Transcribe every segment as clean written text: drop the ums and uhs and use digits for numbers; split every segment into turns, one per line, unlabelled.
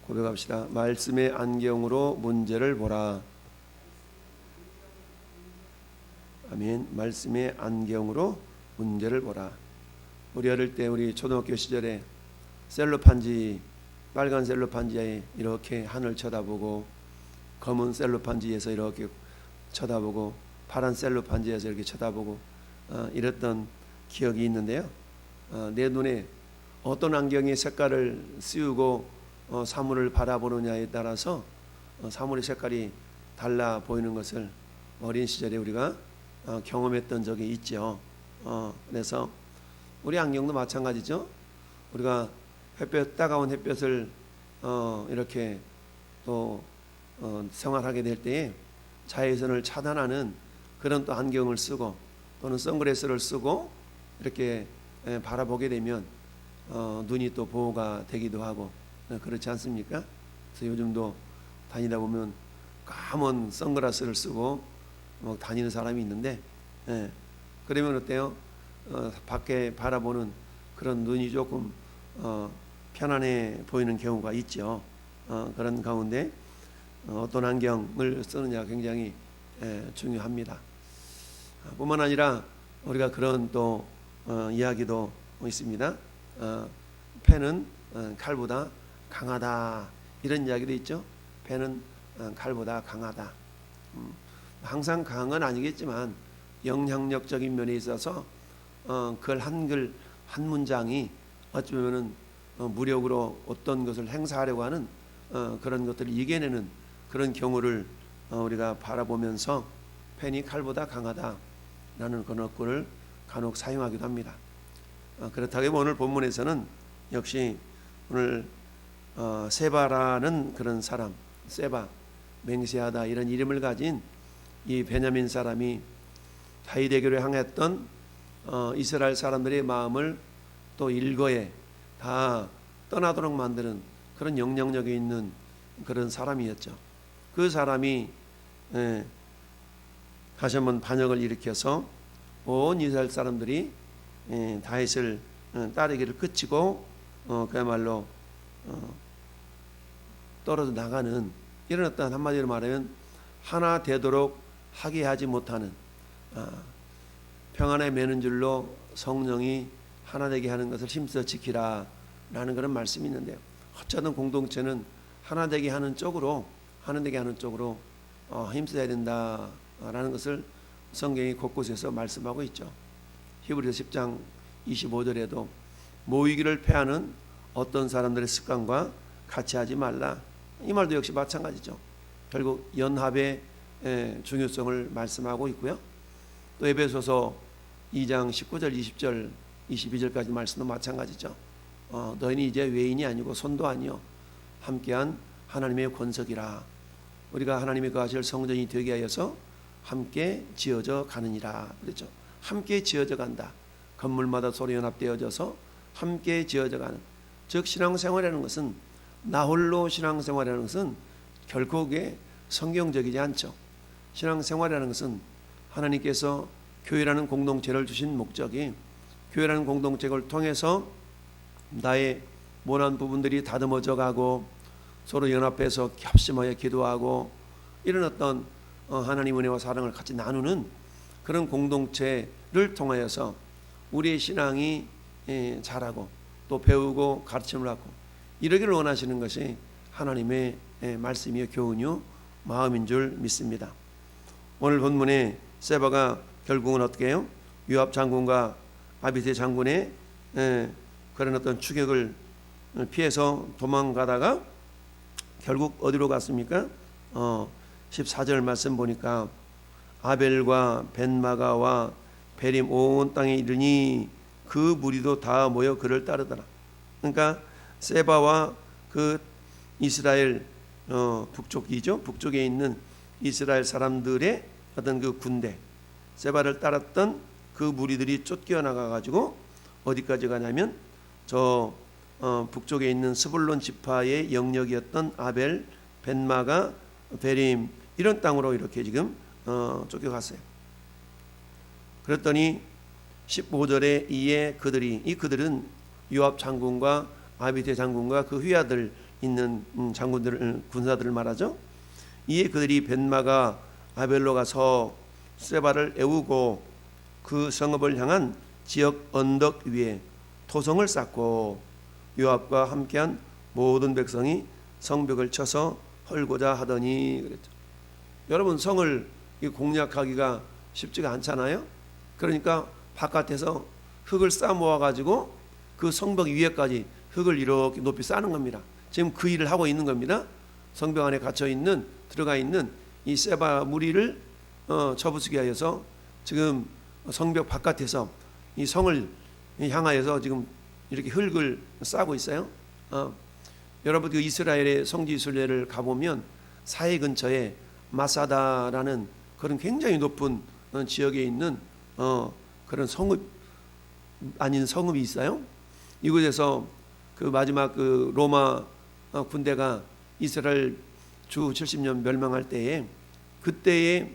고백합시다. 말씀의 안경으로 문제를 보라. 아멘. 말씀의 안경으로 문제를 보라. 우리 어릴 때 우리 초등학교 시절에 셀로판지, 빨간 셀로판지에 이렇게 하늘 쳐다보고, 검은 셀로판지에서 이렇게 쳐다보고, 파란 셀로판지에서 이렇게 쳐다보고 이랬던 기억이 있는데요. 내 눈에 어떤 안경의 색깔을 씌우고 사물을 바라보느냐에 따라서 사물의 색깔이 달라 보이는 것을 어린 시절에 우리가 경험했던 적이 있죠. 그래서 우리 안경도 마찬가지죠. 우리가 따가운 햇볕을 이렇게 또 생활하게 될 때에 자외선을 차단하는 그런 또 안경을 쓰고 또는 선글라스를 쓰고 이렇게 바라보게 되면 눈이 또 보호가 되기도 하고 그렇지 않습니까? 그래서 요즘도 다니다 보면 까만 선글라스를 쓰고 다니는 사람이 있는데, 그러면 어때요? 밖에 바라보는 그런 눈이 조금 편안해 보이는 경우가 있죠. 그런 가운데 어떤 안경을 쓰느냐가 굉장히 중요합니다. 뿐만 아니라 우리가 그런 또 이야기도 있습니다. 패는 칼보다 강하다, 이런 이야기도 있죠. 패는 칼보다 강하다. 항상 강한 건 아니겠지만 영향력적인 면에 있어서 그걸 한글 한 문장이 어찌 보면은 무력으로 어떤 것을 행사하려고 하는 그런 것들을 이겨내는 그런 경우를 우리가 바라보면서 펜이 칼보다 강하다라는 그런 어구를 간혹 사용하기도 합니다. 그렇다고 오늘 본문에서는 역시 오늘 세바라는 그런 사람, 세바, 맹세하다 이런 이름을 가진 이 베냐민 사람이 다윗에게로 향했던 이스라엘 사람들의 마음을 또 일거에 다 떠나도록 만드는 그런 영향력이 있는 그런 사람이었죠. 그 사람이 다시 한번 반역을 일으켜서 온 이스라엘 사람들이 다윗을 따르기를 그치고 그야말로 떨어져 나가는 이런 어떤 한마디로 말하면 하나 되도록 하게 하지 못하는, 평안에 매는 줄로 성령이 하나 되게 하는 것을 힘써 지키라 라는 그런 말씀이 있는데요. 어쩌든 공동체는 하나 되게 하는 쪽으로 힘써야 된다라는 것을 성경이 곳곳에서 말씀하고 있죠. 히브리서 10장 25절에도 모이기를 패하는 어떤 사람들의 습관과 같이 하지 말라, 이 말도 역시 마찬가지죠. 결국 연합의 중요성을 말씀하고 있고요. 또 에베소서 2장 19절 20절 22절까지 말씀도 마찬가지죠. 너희는 이제 외인이 아니고 손도 아니요 함께한 하나님의 권석이라. 우리가 하나님의 거하실 성전이 되게 하여서 함께 지어져 가느니라 그랬죠. 함께 지어져 간다. 건물마다 서로 연합되어져서 함께 지어져 가는, 즉 신앙생활이라는 것은 나 홀로 신앙생활이라는 것은 결코 그게 성경적이지 않죠. 신앙생활이라는 것은 하나님께서 교회라는 공동체를 주신 목적이 교회라는 공동체를 통해서 나의 모난 부분들이 다듬어져 가고 서로 연합해서 협심하여 기도하고 이런 어떤 하나님 은혜와 사랑을 같이 나누는 그런 공동체를 통하여서 우리의 신앙이 자라고 또 배우고 가르침을 받고 이러기를 원하시는 것이 하나님의 말씀이요 교훈이요 마음인 줄 믿습니다. 오늘 본문에 세바가 결국은 어떻게 해요? 요압 장군과 아비세 장군의 그런 어떤 추격을 피해서 도망가다가 결국 어디로 갔습니까? 14절 말씀 보니까 아벨과 벤마가와 베림 온 땅에 이르니 그 무리도 다 모여 그를 따르더라. 그러니까 세바와 그 이스라엘 북쪽이죠. 북쪽에 있는 이스라엘 사람들의 어떤 그 군대, 세바를 따랐던 그 무리들이 쫓겨 나가 가지고 어디까지 가냐면 저 북쪽에 있는 스불론 지파의 영역이었던 아벨, 벤마가, 베림 이런 땅으로 이렇게 지금 쫓겨갔어요. 그랬더니 15절에 이에 그들은 요압 장군과 아비세 장군과 그 휘하들이 있는 장군들을 군사들을 말하죠. 이에 그들이 벳마가 아벨로 가서 세바를 애우고 그 성읍을 향한 지역 언덕 위에 토성을 쌓고 요압과 함께한 모든 백성이 성벽을 쳐서 헐고자 하더니 그랬죠. 여러분, 성을 공략하기가 쉽지가 않잖아요. 그러니까 바깥에서 흙을 쌓아 모아 가지고 그 성벽 위에까지 흙을 이렇게 높이 쌓는 겁니다. 지금 그 일을 하고 있는 겁니다. 성벽 안에 갇혀 있는, 들어가 있는 이 세바 무리를 쳐부수게 하여서 지금 성벽 바깥에서 이 성을 향하여서 지금 이렇게 흙을 쌓고 있어요. 여러분, 그 이스라엘의 성지 순례를 가보면 사해 근처에 마사다라는 그런 굉장히 높은 지역에 있는 그런 성읍 아닌 성읍이 있어요. 이곳에서 그 마지막 그 로마 군대가 이스라엘 주 70년 멸망할 때에, 그때에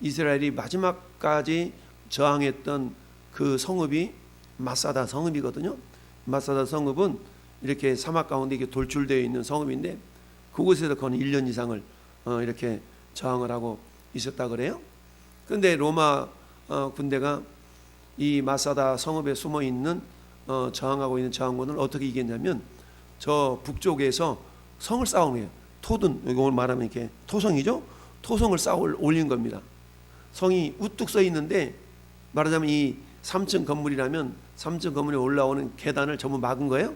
이스라엘이 마지막까지 저항했던 그 성읍이 마사다 성읍이거든요. 마사다 성읍은 이렇게 사막 가운데 이렇게 돌출되어 있는 성읍인데, 그곳에서 거의 1년 이상을 이렇게 저항을 하고 있었다 그래요. 그런데 로마 군대가 이 마사다 성읍에 숨어 있는 저항하고 있는 저항군을 어떻게 이겼냐면, 저 북쪽에서 성을 쌓은 거예요. 토든, 이걸 말하면 이렇게 토성이죠. 토성을 쌓아 올린 겁니다. 성이 우뚝 서 있는데, 말하자면 이 3층 건물이라면 3층 건물에 올라오는 계단을 전부 막은 거예요.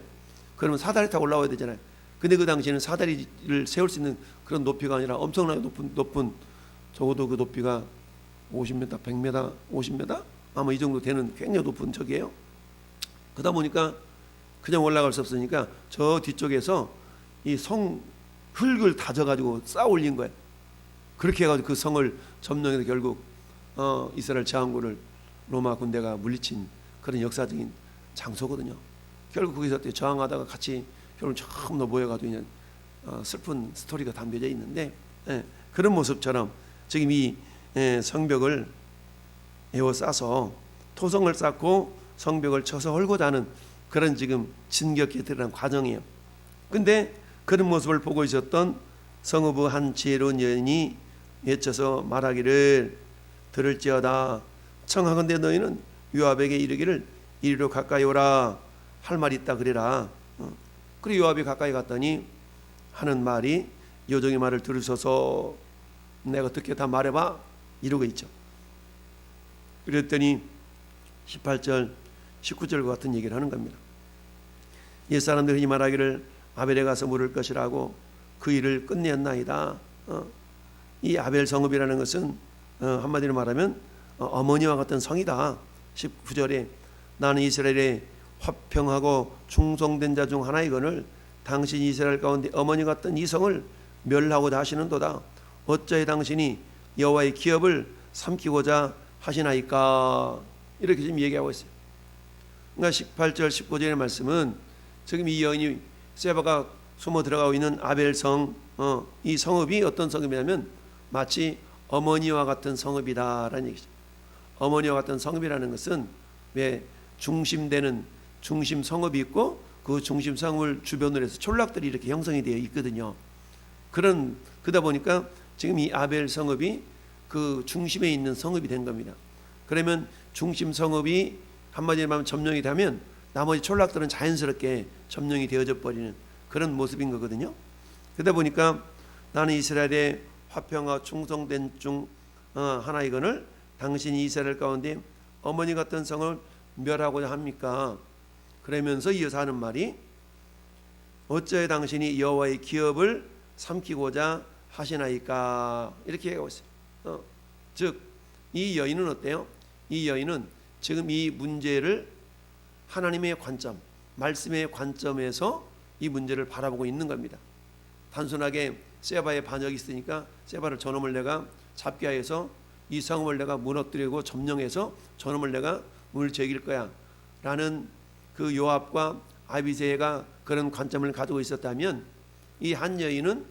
그러면 사다리 타고 올라와야 되잖아요. 근데 그 당시에는 사다리를 세울 수 있는 그런 높이가 아니라 엄청나게 높은 적어도 그 높이가 50m, 100m, 50m 아마 이 정도 되는 굉장히 높은 적이에요. 그러다 보니까 그냥 올라갈 수 없으니까 저 뒤쪽에서 이 성 흙을 다져가지고 쌓아 올린 거예요. 그렇게 해가지고 그 성을 점령해서 결국 이스라엘 저항군을 로마 군대가 물리친 그런 역사적인 장소거든요. 결국 거기서 저항하다가 같이 결국 처음 모여가지고 그냥 슬픈 스토리가 담겨져 있는데, 그런 모습처럼 지금 이 성벽을 에워싸서 토성을 쌓고 성벽을 쳐서 헐고자 하는 그런 지금 진격에 들어간 과정이에요. 근데 그런 모습을 보고 있었던 성읍의 한 지혜로운 여인이 외쳐서 말하기를, 들을지어다. 청하건대 너희는 요압에게 이르기를 이리로 가까이 오라. 할 말이 있다 그래라. 그리고 요압이 가까이 갔더니 하는 말이, 요정의 말을 들으소서, 내가 어떻게 다 말해봐, 이러고 있죠. 그랬더니 18절 19절과 같은 얘기를 하는 겁니다. 옛사람들이 말하기를 아벨에 가서 물을 것이라고 그 일을 끝내었나이다. 이 아벨 성읍이라는 것은 한마디로 말하면 어머니와 같은 성이다. 19절에 나는 이스라엘의 화평하고 충성된 자 중 하나이거늘 당신이 이스라엘 가운데 어머니 같은 이 성을 멸하고자 하시는도다. 어찌하여 당신이 여호와의 기업을 삼키고자 하시나이까. 이렇게 지금 얘기하고 있어요. 그러니까 18절 19절의 말씀은 지금 이 여인이 세바가 숨어 들어가고 있는 아벨성, 이 성읍이 어떤 성읍이냐면 마치 어머니와 같은 성읍이다라는 얘기죠. 어머니와 같은 성읍이라는 것은 왜 중심되는 중심 성읍이 있고 그 중심 성을 주변으로 해서 촌락들이 이렇게 형성이 되어 있거든요. 그러다 보니까 지금 이 아벨 성읍이 그 중심에 있는 성읍이 된 겁니다. 그러면 중심 성읍이 한마디로 말하면 점령이 되면 나머지 촌락들은 자연스럽게 점령이 되어져 버리는 그런 모습인 거거든요. 그러다 보니까 나는 이스라엘의 화평하고 충성된 중 하나이거늘 당신이 이스라엘 가운데 어머니 같은 성을 멸하고자 합니까? 그러면서 이어서 하는 말이, 어찌하여 당신이 여호와의 기업을 삼키고자 하시나이까. 이렇게 얘기하고 있어요. 즉 이 여인은 어때요? 이 여인은 지금 이 문제를 하나님의 관점, 말씀의 관점에서 이 문제를 바라보고 있는 겁니다. 단순하게 세바의 반역이 있으니까 세바를 저놈을 내가 잡게 하여서 이 성읍을 내가 무너뜨리고 점령해서 저놈을 내가 문을 제길 거야 라는 그 요압과 아비새가 그런 관점을 가지고 있었다면, 이 한 여인은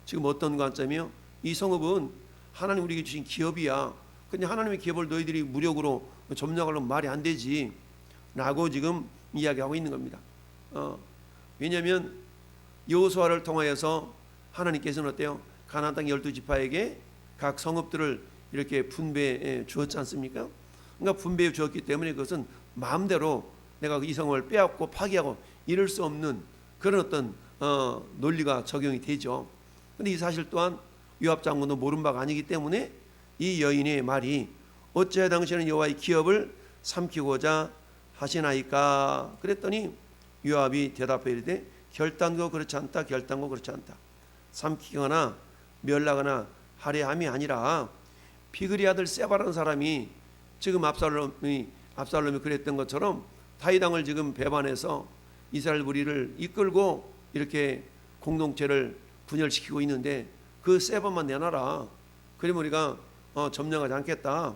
지금 어떤 관점이요? 이 성읍은 하나님 우리에게 주신 기업이야. 근데 하나님의 기업을 너희들이 무력으로 점령하려면 말이 안 되지 라고 지금 이야기하고 있는 겁니다. 왜냐하면 여호수아를 통하여서 하나님께서는 어때요? 가나안 땅 12지파에게 각 성읍들을 이렇게 분배해 주었지 않습니까? 그러니까 분배해 주었기 때문에 그것은 마음대로 내가 이 성을 빼앗고 파괴하고 이럴 수 없는 그런 어떤 논리가 적용이 되죠. 그런데 이 사실 또한 요압 장군도 모른 바가 아니기 때문에 이 여인의 말이 어찌하여 당신은 여호와의 기업을 삼키고자 하시나이까? 그랬더니 요압이 대답해 이르되 결단코 그렇지 않다. 결단코 그렇지 않다. 삼키거나 멸하거나 하려 함이 아니라 비그리 아들 세바라는 사람이 지금 압살롬이 그랬던 것처럼 다윗 왕을 지금 배반해서 이스라엘 무리를 이끌고 이렇게 공동체를 분열시키고 있는데 그 세바만 내놔라. 그러면 우리가 점령하지 않겠다.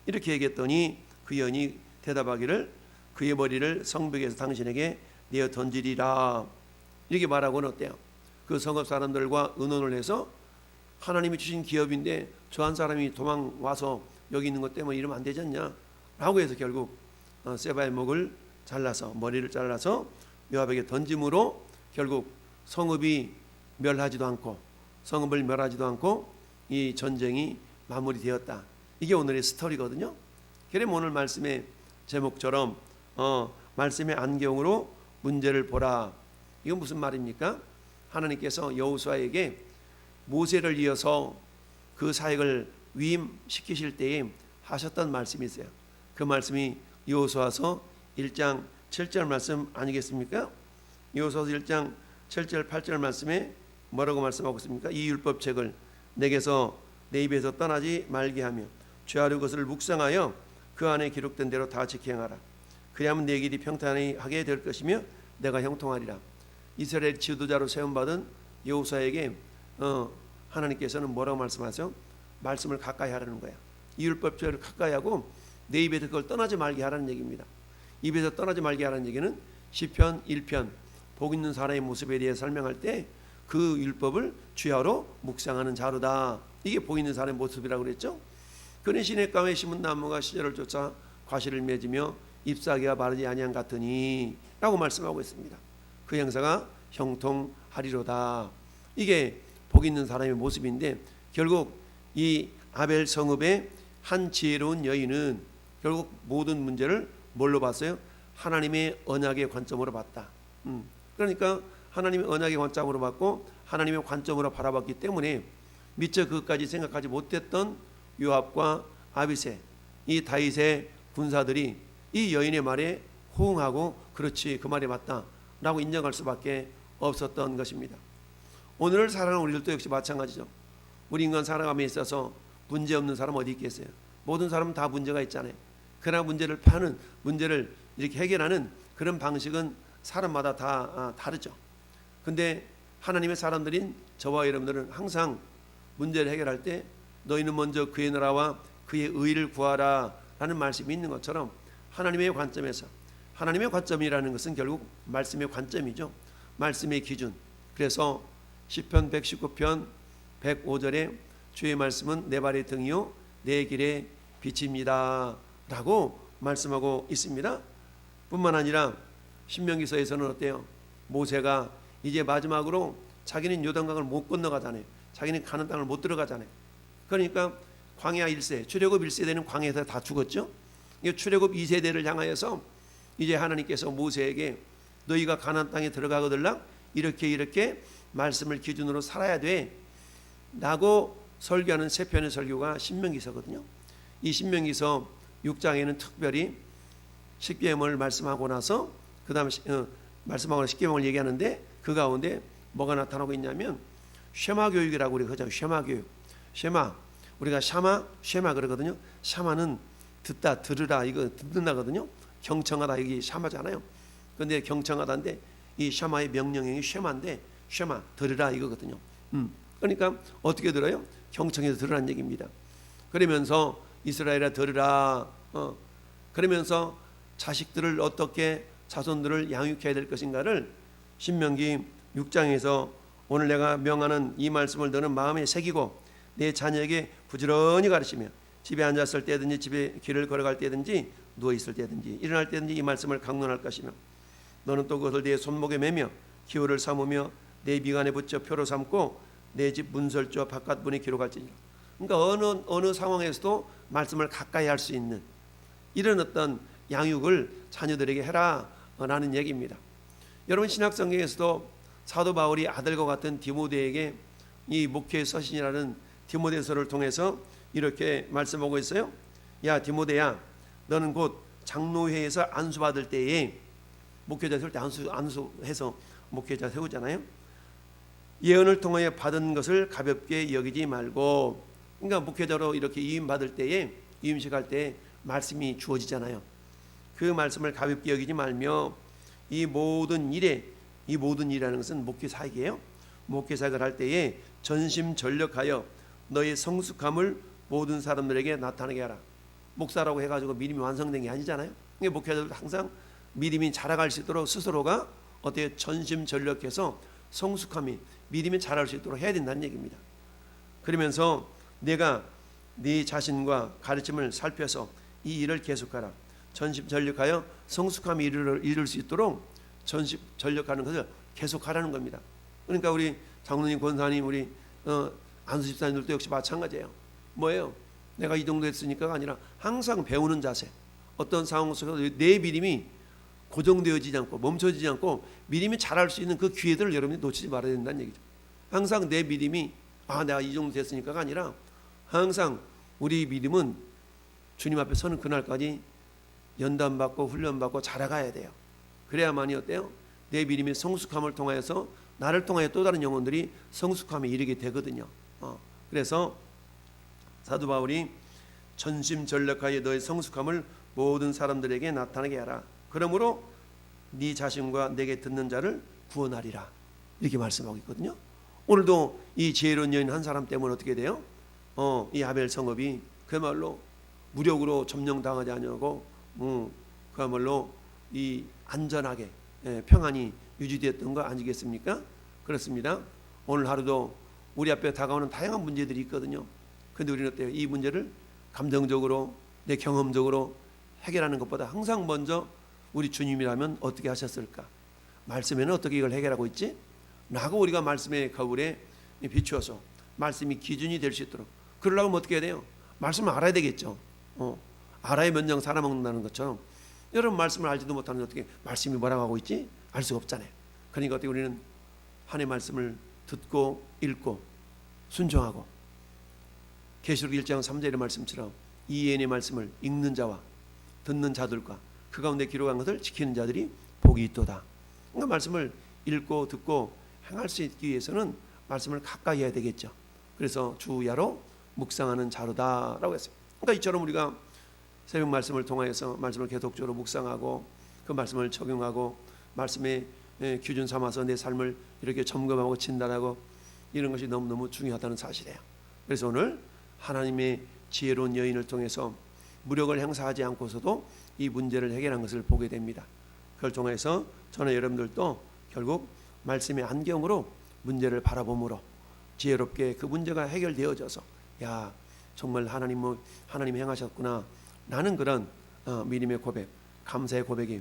이렇게 얘기했더니 그 여인이 대답하기를 그의 머리를 성벽에서 당신에게 내어 던지리라. 이렇게 말하고는 어때요? 그 성읍 사람들과 의논을 해서 하나님이 주신 기업인데 저 한 사람이 도망와서 여기 있는 것 때문에 이러면 안 되지 않냐 라고 해서 결국 세바의 목을 잘라서 머리를 잘라서 요압에게 던짐으로 결국 성읍이 멸하지도 않고 성읍을 멸하지도 않고 이 전쟁이 마무리되었다. 이게 오늘의 스토리거든요. 그럼 오늘 말씀의 제목처럼 말씀의 안경으로 문제를 보라. 이건 무슨 말입니까? 하나님께서 여호수아에게 모세를 이어서 그 사역을 위임시키실 때에 하셨던 말씀이 있어요. 그 말씀이 여호수아서 1장 7절 말씀 아니겠습니까? 여호수아서 1장 7절 8절 말씀에 뭐라고 말씀하고 있습니까? 이 율법책을 내게서 내 입에서 떠나지 말게 하며 죄하는 것을 묵상하여 그 안에 기록된 대로 다 지켜 행하라. 그리하면 내 길이 평탄하게 될 것이며 내가 형통하리라. 이스라엘 지도자로 세움받은 여호수아에게 하나님께서는 뭐라고 말씀하세요? 말씀을 가까이 하라는 거야. 이 율법책을 가까이 하고 내 입에서 그걸 떠나지 말게 하라는 얘기입니다. 입에서 떠나지 말게 하라는 얘기는 시편 1편 복 있는 사람의 모습에 대해 설명할 때 그 율법을 주야로 묵상하는 자로다. 이게 복 있는 사람의 모습이라고 그랬죠. 그는 시냇가에 심은 나무가 시절을 쫓아 과실을 맺으며 잎사귀가 바르지 아니한 같으니 라고 말씀하고 있습니다. 그 형사가 형통하리로다. 이게 복 있는 사람의 모습인데 결국 이 아벨 성읍의 한 지혜로운 여인은 결국 모든 문제를 뭘로 봤어요? 하나님의 언약의 관점으로 봤다. 그러니까 하나님의 언약의 관점으로 봤고 하나님의 관점으로 바라봤기 때문에 미처 그것까지 생각하지 못했던 요압과 아비새 이 다윗의 군사들이 이 여인의 말에 호응하고 그렇지 그 말이 맞다 라고 인정할 수밖에 없었던 것입니다. 오늘을 살아가는 우리들도 역시 마찬가지죠. 우리 인간 살아감에 있어서 문제 없는 사람 어디 있겠어요? 모든 사람은 다 문제가 있잖아요. 그러나 문제를 파는 문제를 이렇게 해결하는 그런 방식은 사람마다 다 다르죠. 근데 하나님의 사람들인 저와 여러분들은 항상 문제를 해결할 때 너희는 먼저 그의 나라와 그의 의를 구하라 라는 말씀이 있는 것처럼 하나님의 관점에서 하나님의 관점이라는 것은 결국 말씀의 관점이죠. 말씀의 기준. 그래서 시편 119편 105절에 주의 말씀은 내 발의 등이요 내 길의 빛입니다 라고 말씀하고 있습니다. 뿐만 아니라 신명기서에서는 어때요? 모세가 이제 마지막으로 자기는 요단강을 못 건너가잖아요. 자기는 가는 땅을 못 들어가잖아요. 그러니까 광야 1세 출애굽 1세대는 광야에서 다 죽었죠. 출애굽 2세대를 향하여서 이제 하나님께서 모세에게 너희가 가나안 땅에 들어가거들라 이렇게 말씀을 기준으로 살아야 돼 라고 설교하는 세 편의 설교가 신명기서거든요. 이 신명기서 6장에는 특별히 십계명을 말씀하고 나서 그 다음에 말씀하고 십계명을 얘기하는데 그 가운데 뭐가 나타나고 있냐면 쉐마 교육이라고 우리가 하죠. 쉐마 교육. 쉐마 우리가 쉐마 그러거든요. 샤마는 듣다 들으라 이거 듣는다거든요. 경청하다 이게 샤마잖아요. 그런데 경청하다인데 이 샤마의 명령형이 쉐마인데 쉐마 들으라 이거거든요. 그러니까 어떻게 들어요? 경청해서 들으라는 얘기입니다. 그러면서 이스라엘아 들으라. 그러면서 자식들을 어떻게 자손들을 양육해야 될 것인가를 신명기 6장에서 오늘 내가 명하는 이 말씀을 너는 마음에 새기고 내 자녀에게 부지런히 가르치며 집에 앉았을 때든지 집에 길을 걸어갈 때든지 누워있을 때든지 일어날 때든지 이 말씀을 강론할 것이며 너는 또 그것을 내 손목에 매며 기호를 삼으며 내 미간에 붙여 표로 삼고 내 집 문설주와 바깥 문에 기록할지니라. 그러니까 어느 상황에서도 말씀을 가까이 할 수 있는 이런 어떤 양육을 자녀들에게 해라라는 얘기입니다. 여러분 신약 성경에서도 사도 바울이 아들과 같은 디모데에게 이 목회의 서신이라는 디모데서를 통해서 이렇게 말씀하고 있어요. 야 디모데야, 너는 곧 장로회에서 안수받을 때에, 목회자 세울 때 안수해서 목회자 세우잖아요. 예언을 통하여 받은 것을 가볍게 여기지 말고, 그러니까 목회자로 이렇게 위임받을 때에, 위임식 할 때 말씀이 주어지잖아요. 그 말씀을 가볍게 여기지 말며 이 모든 일이라는 것은 목회 사역이에요. 목회 사역을 할 때에 전심전력하여 너의 성숙함을 모든 사람들에게 나타나게 하라. 목사라고 해가지고 믿음이 완성된 게 아니잖아요. 그러니까 목회자들도 항상 믿음이 자라갈 수 있도록 스스로가 어떻게 전심전력해서 성숙함이 믿음이 자랄 수 있도록 해야 된다는 얘기입니다. 그러면서 내가 네 자신과 가르침을 살펴서 이 일을 계속하라. 전심전력하여 성숙함이 이룰 수 있도록 전심전력하는 것을 계속하라는 겁니다. 그러니까 우리 장로님, 권사님, 우리 안수 집사님들도 역시 마찬가지예요. 뭐예요? 내가 이 정도 했으니까가 아니라 항상 배우는 자세. 어떤 상황 속에서 내 믿음이 고정되어지지 않고 멈춰지지 않고 믿음이 자랄 수 있는 그 기회들을 여러분이 놓치지 말아야 된다는 얘기죠. 항상 내 믿음이 내가 이 정도 됐으니까가 아니라 항상 우리 믿음은 주님 앞에 서는 그날까지 연단받고 훈련받고 자라가야 돼요. 그래야만이 어때요? 내 믿음의 성숙함을 통하여서 나를 통하여 또 다른 영혼들이 성숙함에 이르게 되거든요. 그래서 사도 바울이 전심전력하여 너의 성숙함을 모든 사람들에게 나타나게 하라. 그러므로 네 자신과 내게 듣는 자를 구원하리라. 이렇게 말씀하고 있거든요. 오늘도 이 지혜로운 여인 한 사람 때문에 어떻게 돼요? 이 아벨 성읍이 그야말로 무력으로 점령당하지 않냐고 그야말로 이 안전하게 평안이 유지되었던 거 아니겠습니까? 그렇습니다. 오늘 하루도 우리 앞에 다가오는 다양한 문제들이 있거든요. 그런데 우리는 어때요? 이 문제를 감정적으로 내 경험적으로 해결하는 것보다 항상 먼저 우리 주님이라면 어떻게 하셨을까? 말씀에는 어떻게 이걸 해결하고 있지? 라고 우리가 말씀의 거울에 비추어서 말씀이 기준이 될 수 있도록, 그러려면 어떻게 해야 돼요? 말씀을 알아야 되겠죠. 알아야 면장 살아먹는다는 것처럼 여러분 말씀을 알지도 못하는 어떻게 말씀이 뭐라고 하고 있지? 알 수가 없잖아요. 그러니까 어떻게 우리는 하나님의 말씀을 듣고 읽고 순종하고, 계시록 1장 3절의 말씀처럼 이 예언의 말씀을 읽는 자와 듣는 자들과 그 가운데 기록한 것을 지키는 자들이 복이 있도다. 그러니까 말씀을 읽고 듣고 행할 수 있기 위해서는 말씀을 가까이 해야 되겠죠. 그래서 주야로 묵상하는 자로다라고 했어요. 그러니까 이처럼 우리가 새벽 말씀을 통하여서 말씀을 계속적으로 묵상하고 그 말씀을 적용하고 말씀의 기준 삼아서 내 삶을 이렇게 점검하고 진단하고 이런 것이 너무너무 중요하다는 사실이에요. 그래서 오늘 하나님의 지혜로운 여인을 통해서 무력을 행사하지 않고서도 이 문제를 해결한 것을 보게 됩니다. 그걸 통해서 저는 여러분들도 결국 말씀의 안경으로 문제를 바라봄으로 지혜롭게 그 문제가 해결되어져서 야 정말 하나님이 행하셨구나 라는 그런 믿음의 고백, 감사의 고백이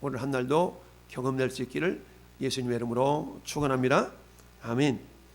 오늘 한 날도 경험될 수 있기를 예수님의 이름으로 축원합니다. 아멘.